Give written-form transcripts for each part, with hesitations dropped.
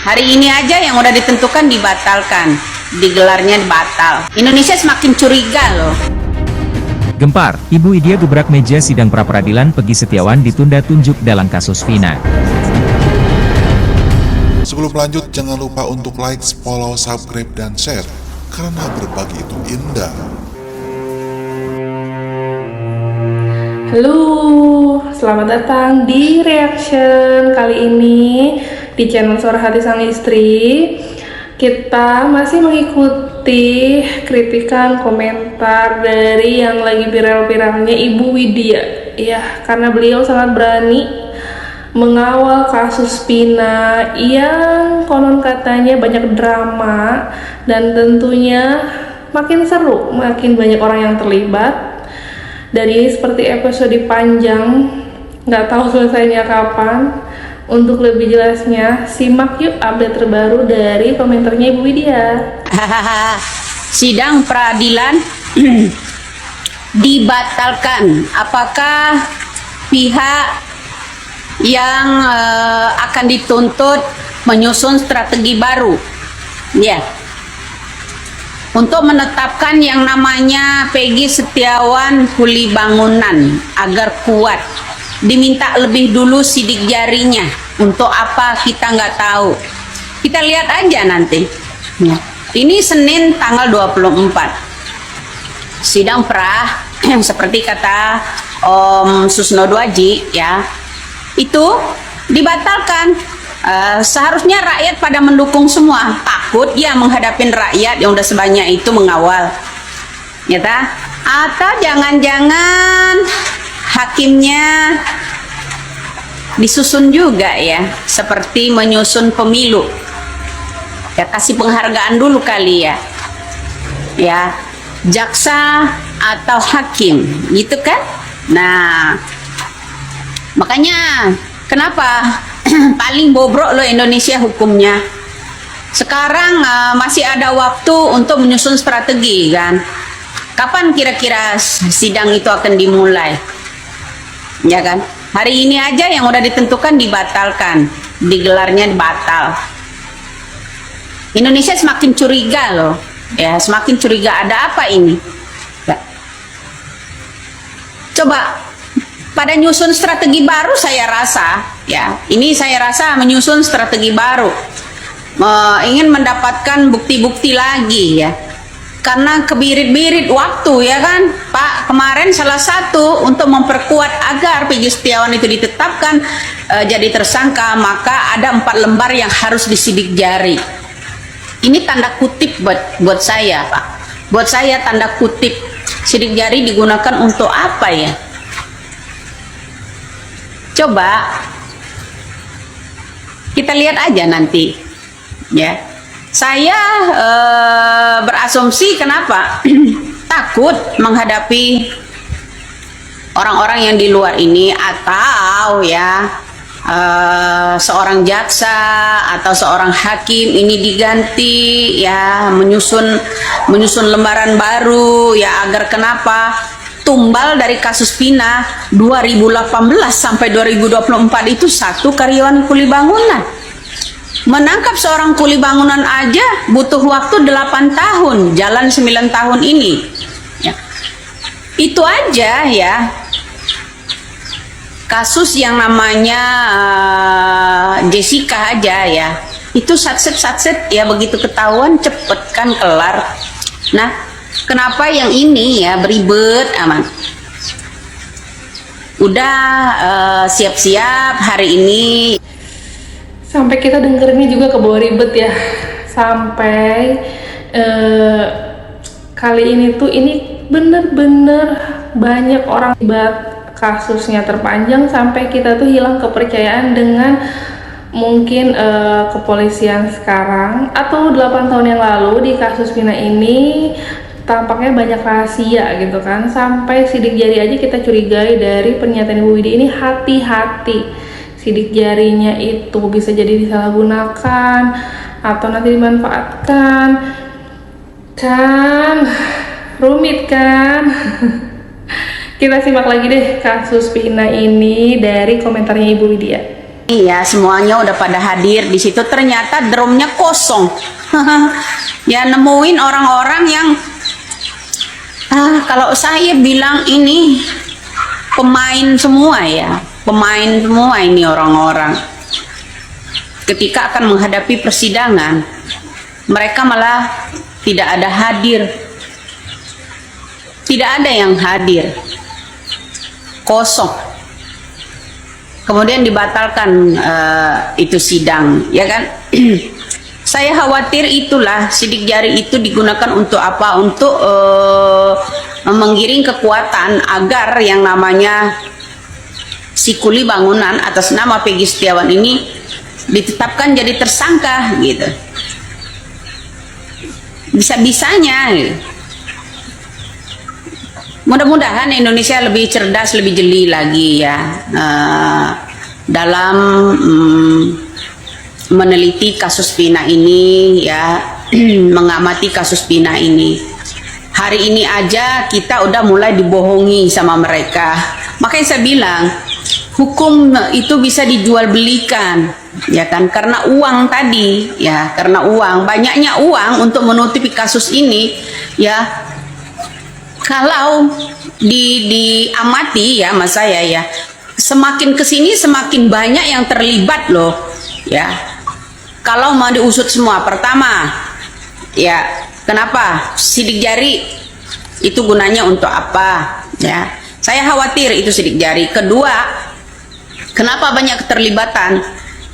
Hari ini aja yang udah ditentukan dibatalkan, digelarnya batal. Indonesia semakin curiga loh. Gempar, Ibu Widya gebrak meja sidang pra-peradilan Peggy Setiawan ditunda tunjuk dalam kasus Vina. Sebelum lanjut, jangan lupa untuk like, follow, subscribe, dan share, karena berbagi itu indah. Halo, selamat datang di reaction kali ini di channel Suara Hati Sang Istri. Kita masih mengikuti kritikan komentar dari yang lagi viral-viralnya Ibu Widya. Ya, karena beliau sangat berani mengawal kasus Vina yang konon katanya banyak drama dan tentunya makin seru, makin banyak orang yang terlibat. Dan ini seperti episode panjang, nggak tahu selesainya kapan. Untuk lebih jelasnya, simak yuk update terbaru dari komentarnya Ibu Widya. Sidang peradilan dibatalkan. Apakah pihak yang akan dituntut menyusun strategi baru? Ya. Untuk menetapkan yang namanya Peggy Setiawan kuli bangunan agar kuat, diminta lebih dulu sidik jarinya. Untuk apa kita nggak tahu, kita lihat aja nanti ya. Ini Senin tanggal 24 sidang pra yang seperti kata Om Susno Dwaji ya, itu dibatalkan. Seharusnya rakyat pada mendukung semua, takut ya menghadapin rakyat yang udah sebanyak itu mengawal ya ta? Atau jangan-jangan hakimnya disusun juga ya, seperti menyusun pemilu ya, kasih penghargaan dulu kali ya, ya jaksa atau hakim gitu kan. Nah makanya kenapa paling bobrok loh Indonesia hukumnya sekarang. Masih ada waktu untuk menyusun strategi kan. Kapan kira-kira sidang itu akan dimulai ya kan? Hari ini aja yang udah ditentukan dibatalkan, digelarnya batal. Indonesia semakin curiga loh ya, semakin curiga. Ada apa ini ya. Coba pada nyusun strategi baru, saya rasa ya, ini saya rasa menyusun strategi baru, ingin mendapatkan bukti-bukti lagi ya, karena kebirit-birit waktu ya kan Pak. Kemarin salah satu untuk memperkuat agar Peggy Setiawan itu ditetapkan jadi tersangka, maka ada 4 lembar yang harus disidik jari. Ini tanda kutip buat saya Pak, buat saya tanda kutip. Sidik jari digunakan untuk apa ya? Coba kita lihat aja nanti ya. Saya berasumsi kenapa takut menghadapi orang-orang yang di luar ini, atau ya seorang jaksa atau seorang hakim ini diganti ya, menyusun lembaran baru ya, agar kenapa tumbal dari kasus Vina 2018 sampai 2024 itu satu karyawan kuli bangunan. Menangkap seorang kuli bangunan aja butuh waktu 8 tahun, jalan 9 tahun ini ya. Itu aja ya. Kasus yang namanya Jessica aja ya, itu satset ya, begitu ketahuan cepet kan kelar. Nah kenapa yang ini ya beribet aman? Udah siap-siap hari ini. Sampai kita dengernya juga ke bawah ribet ya. Sampai kali ini tuh ini bener-bener banyak orang terlibat, kasusnya terpanjang sampai kita tuh hilang kepercayaan dengan mungkin kepolisian sekarang atau 8 tahun yang lalu. Di kasus Vina ini tampaknya banyak rahasia gitu kan, sampai sidik jari aja kita curigai. Dari pernyataan Ibu Widya ini, hati-hati sidik jarinya itu bisa jadi disalahgunakan atau nanti dimanfaatkan kan, rumit kan. Kita simak lagi deh kasus Vina ini dari komentarnya Ibu Widya. Ya, semuanya udah pada hadir di situ, ternyata drumnya kosong. Ya, nemuin orang-orang yang kalau saya bilang ini pemain semua ya, pemain semua ini orang-orang. Ketika akan menghadapi persidangan, mereka malah tidak ada hadir. Tidak ada yang hadir. Kosong. Kemudian dibatalkan itu sidang, ya kan? Saya khawatir itulah sidik jari itu digunakan untuk apa? Untuk menggiring kekuatan agar yang namanya si kuli bangunan atas nama Peggy Setiawan ini ditetapkan jadi tersangka gitu. Bisa-bisanya gitu. Mudah-mudahan Indonesia lebih cerdas, lebih jeli lagi ya dalam meneliti kasus Vina ini ya, mengamati kasus Vina ini. Hari ini aja kita udah mulai dibohongi sama mereka. Makanya saya bilang hukum itu bisa dijual belikan, ya kan? Karena uang tadi, ya karena uang, banyaknya uang untuk menutupi kasus ini, ya. Kalau diamati ya mas saya ya, semakin kesini semakin banyak yang terlibat loh, ya. Kalau mau diusut semua, pertama, ya kenapa sidik jari itu gunanya untuk apa? Ya, saya khawatir itu sidik jari. Kedua, kenapa banyak keterlibatan?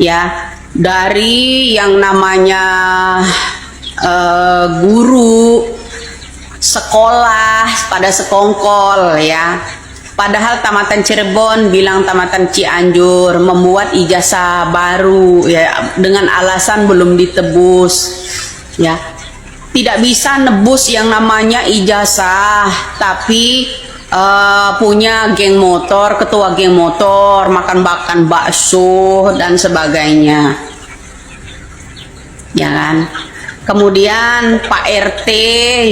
Ya, dari yang namanya guru sekolah pada sekongkol ya, padahal tamatan Cirebon bilang tamatan Cianjur, membuat ijazah baru ya dengan alasan belum ditebus ya. Tidak bisa nebus yang namanya ijazah tapi punya geng motor, ketua geng motor, makan-makan bakso dan sebagainya, ya kan? Kemudian Pak RT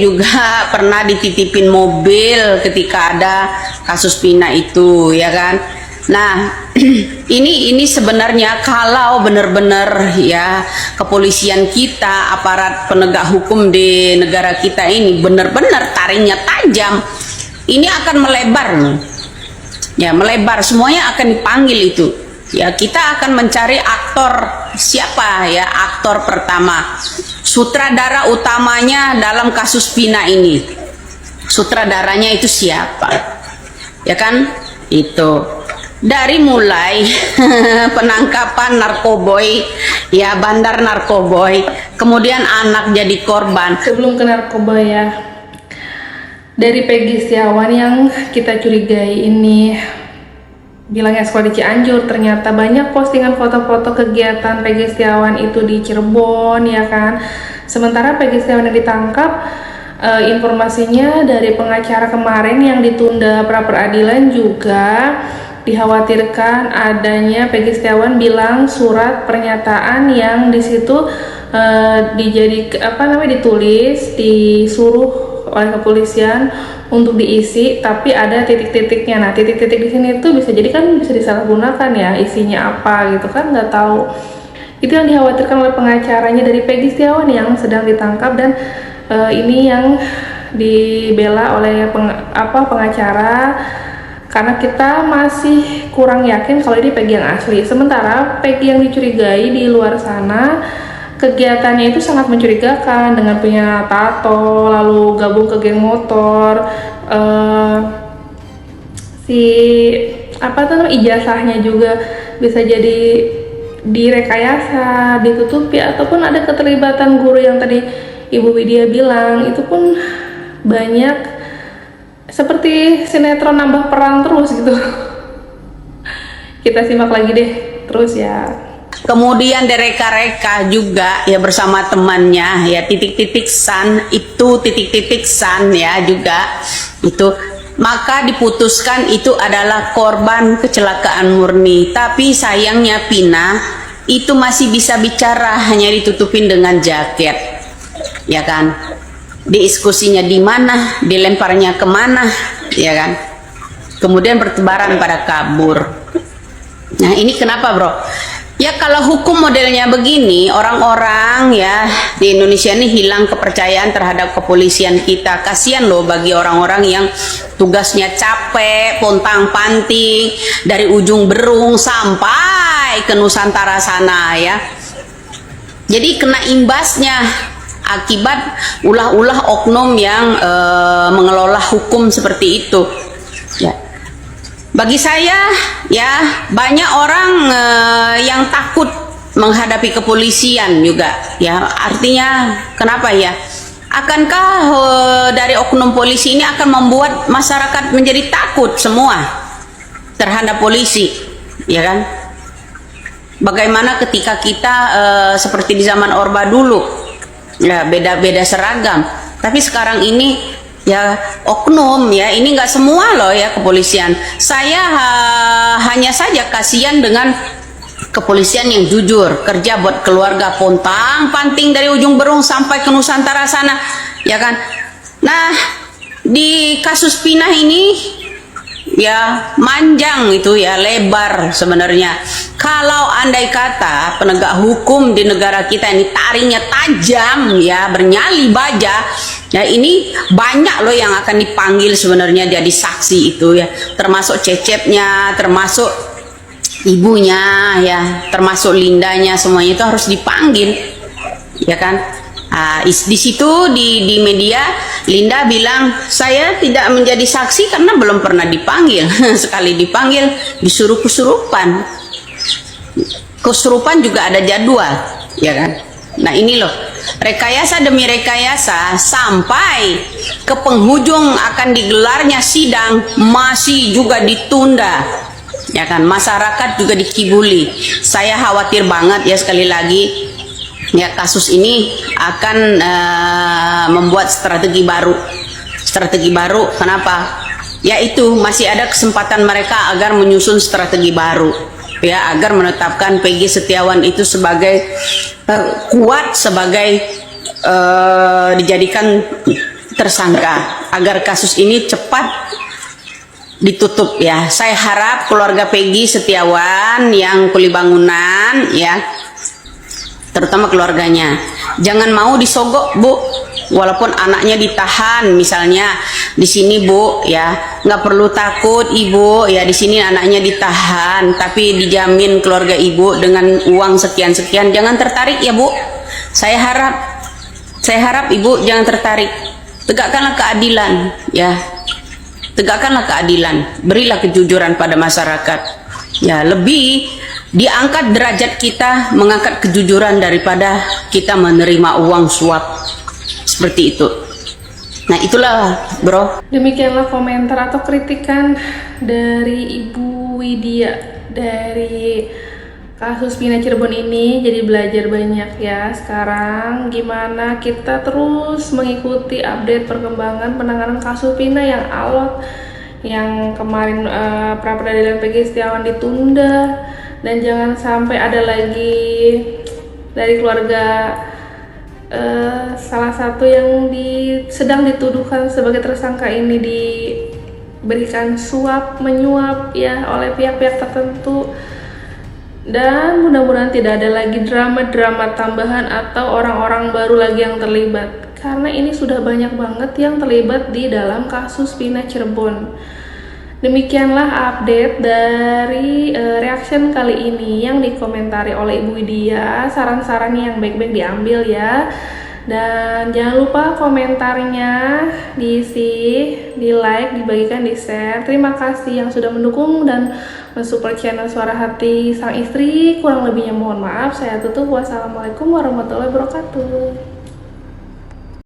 juga pernah dititipin mobil ketika ada kasus Vina itu, ya kan? Nah, ini sebenarnya kalau benar-benar ya kepolisian kita, aparat penegak hukum di negara kita ini benar-benar taringnya tajam, ini akan melebar loh. Ya, melebar, semuanya akan dipanggil itu. Ya, kita akan mencari aktor siapa ya, aktor pertama, sutradara utamanya dalam kasus Vina ini. Sutradaranya itu siapa? Ya kan? Itu dari mulai penangkapan narkoboy, ya bandar narkoboy, kemudian anak jadi korban. Sebelum ke narkoba ya, dari Peggy Setiawan yang kita curigai ini bilangnya sekolah di Cianjur, ternyata banyak postingan foto-foto kegiatan Peggy Setiawan itu di Cirebon, ya kan. Sementara Peggy Setiawan yang ditangkap, informasinya dari pengacara kemarin yang ditunda pra peradilan juga dikhawatirkan adanya Peggy Setiawan bilang surat pernyataan yang di situ ditulis, disuruh oleh kepolisian untuk diisi, tapi ada titik-titiknya. Nah, titik-titik di sini tuh bisa jadi kan bisa disalahgunakan ya, isinya apa gitu kan, nggak tahu. Itu yang dikhawatirkan oleh pengacaranya dari Peggy Setiawan yang sedang ditangkap, dan ini yang dibela oleh pengacara karena kita masih kurang yakin kalau ini Peggy yang asli. Sementara Peggy yang dicurigai di luar sana kegiatannya itu sangat mencurigakan, dengan punya tato, lalu gabung ke geng motor, ijazahnya juga bisa jadi direkayasa, ditutupi, ataupun ada keterlibatan guru yang tadi Ibu Widya bilang, itu pun banyak seperti sinetron nambah peran terus gitu. Kita simak lagi deh terus ya. Kemudian direka-reka juga ya bersama temannya ya, titik-titik san itu, titik-titik san ya juga itu. Maka diputuskan itu adalah korban kecelakaan murni. Tapi sayangnya Vina itu masih bisa bicara, hanya ditutupin dengan jaket, ya kan? Diskusinya di mana, dilemparnya kemana, ya kan? Kemudian bertebaran pada kabur. Nah, ini kenapa bro? Ya kalau hukum modelnya begini, orang-orang ya di Indonesia ini hilang kepercayaan terhadap kepolisian kita. Kasihan loh bagi orang-orang yang tugasnya capek, pontang-panting dari ujung Berung sampai ke Nusantara sana ya. Jadi kena imbasnya akibat ulah-ulah oknum yang mengelola hukum seperti itu. Ya. Bagi saya ya banyak orang yang takut menghadapi kepolisian juga ya, artinya kenapa ya, akankah dari oknum polisi ini akan membuat masyarakat menjadi takut semua terhadap polisi, ya kan? Bagaimana ketika kita seperti di zaman Orba dulu ya, beda-beda seragam, tapi sekarang ini ya oknum ya, ini nggak semua loh ya kepolisian. Saya hanya saja kasihan dengan kepolisian yang jujur, kerja buat keluarga, pontang panting dari ujung Berung sampai ke Nusantara sana, ya kan. Nah di kasus Pinah ini ya manjang itu ya, lebar sebenarnya. Kalau andai kata penegak hukum di negara kita ini taringnya tajam ya, bernyali baja ya, ini banyak loh yang akan dipanggil sebenarnya jadi saksi itu ya, termasuk Cecepnya, termasuk ibunya ya, termasuk Lindanya, semuanya itu harus dipanggil, ya kan. Di situ di media Linda bilang saya tidak menjadi saksi karena belum pernah dipanggil. Sekali dipanggil disuruh kesurupan juga ada jadwal, ya kan. Nah ini loh, rekayasa demi rekayasa sampai ke penghujung akan digelarnya sidang masih juga ditunda, ya kan. Masyarakat juga dikibuli. Saya khawatir banget ya, sekali lagi ya, kasus ini akan membuat strategi baru. Kenapa? Yaitu masih ada kesempatan mereka agar menyusun strategi baru ya, agar menetapkan Peggy Setiawan itu sebagai kuat, sebagai dijadikan tersangka, agar kasus ini cepat ditutup ya. Saya harap keluarga Peggy Setiawan yang kuli bangunan ya, terutama keluarganya, jangan mau disogok Bu, walaupun anaknya ditahan misalnya di sini Bu ya, nggak perlu takut Ibu ya, di sini anaknya ditahan tapi dijamin keluarga Ibu dengan uang sekian-sekian, jangan tertarik ya Bu. Saya harap Ibu jangan tertarik. Tegakkanlah keadilan ya, tegakkanlah keadilan, berilah kejujuran pada masyarakat ya. Lebih diangkat derajat kita mengangkat kejujuran daripada kita menerima uang suap seperti itu. Nah itulah bro. Demikianlah komentar atau kritikan dari Ibu Widya dari kasus Pinah Cirebon ini. Jadi belajar banyak ya sekarang gimana kita terus mengikuti update perkembangan penanganan kasus Pinah yang alot, yang kemarin pra peradilan Peggy Setiawan ditunda, dan jangan sampai ada lagi dari keluarga salah satu yang sedang dituduhkan sebagai tersangka ini diberikan suap menyuap ya oleh pihak-pihak tertentu. Dan mudah-mudahan tidak ada lagi drama-drama tambahan atau orang-orang baru lagi yang terlibat, karena ini sudah banyak banget yang terlibat di dalam kasus Pinah Cirebon. Demikianlah update dari reaction kali ini yang dikomentari oleh Ibu Widya. Saran-sarannya yang baik-baik diambil ya. Dan jangan lupa komentarnya diisi, di like, dibagikan, di share. Terima kasih yang sudah mendukung dan mensupport channel Suara Hati Sang Istri. Kurang lebihnya mohon maaf. Saya tutup. Wassalamualaikum warahmatullahi wabarakatuh.